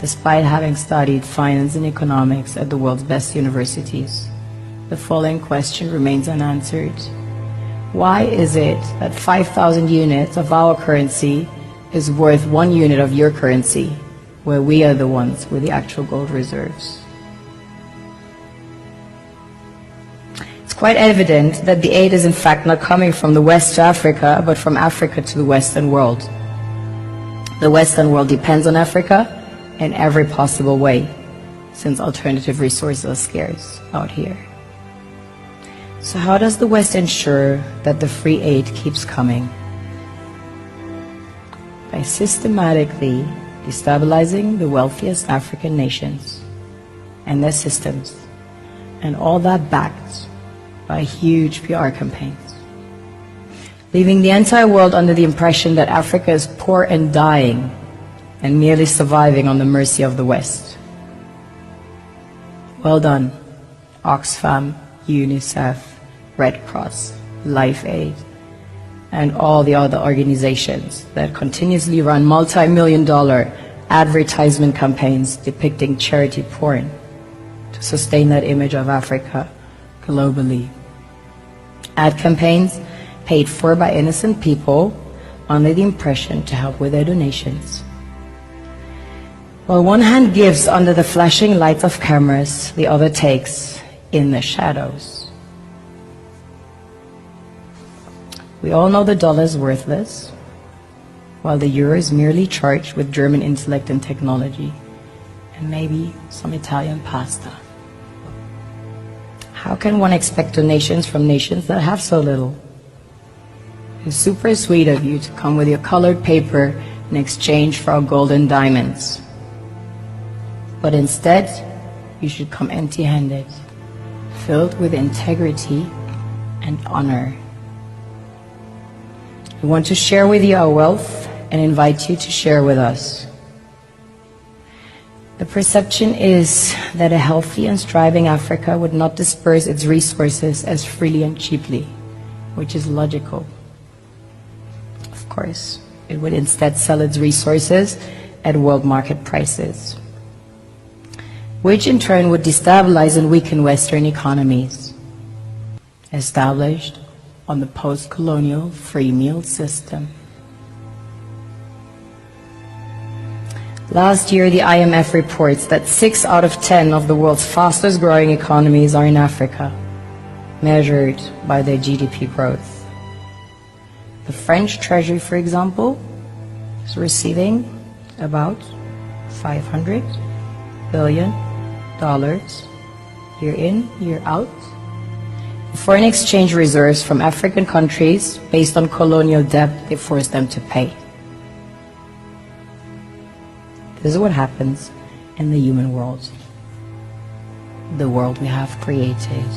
despite having studied finance and economics at the world's best universities, the following question remains unanswered. Why is it that 5,000 units of our currency is worth 1 unit of your currency, where we are the ones with the actual gold reserves? It's quite evident that the aid is in fact not coming from the West to Africa, but from Africa to the Western world. The Western world depends on Africa in every possible way, since alternative resources are scarce out here. So how does the West ensure that the free aid keeps coming? By systematically destabilizing the wealthiest African nations and their systems, and all that backed by huge PR campaigns, leaving the entire world under the impression that Africa is poor and dying and merely surviving on the mercy of the West. Well done, Oxfam, UNICEF, Red Cross, Life Aid, and all the other organizations that continuously run multi-million-dollar advertisement campaigns depicting charity porn to sustain that image of Africa globally. Ad campaigns paid for by innocent people under the impression to help with their donations. While one hand gives under the flashing lights of cameras, the other takes in the shadows. We all know the dollar is worthless, while the euro is merely charged with German intellect and technology, and maybe some Italian pasta. How can one expect donations from nations that have so little? It's super sweet of you to come with your colored paper in exchange for our gold and diamonds. But instead, you should come empty-handed, filled with integrity and honor. We want to share with you our wealth and invite you to share with us. The perception is that a healthy and striving Africa would not disperse its resources as freely and cheaply, which is logical. Of course, it would instead sell its resources at world market prices, which in turn would destabilize and weaken Western economies, established on the post-colonial free meal system. Last year, the IMF reports that 6 out of 10 of the world's fastest growing economies are in Africa, measured by their GDP growth. The French Treasury, for example, is receiving about $500 billion year in, year out, foreign exchange reserves from African countries based on colonial debt they forced them to pay. This is what happens in the human world, the world we have created.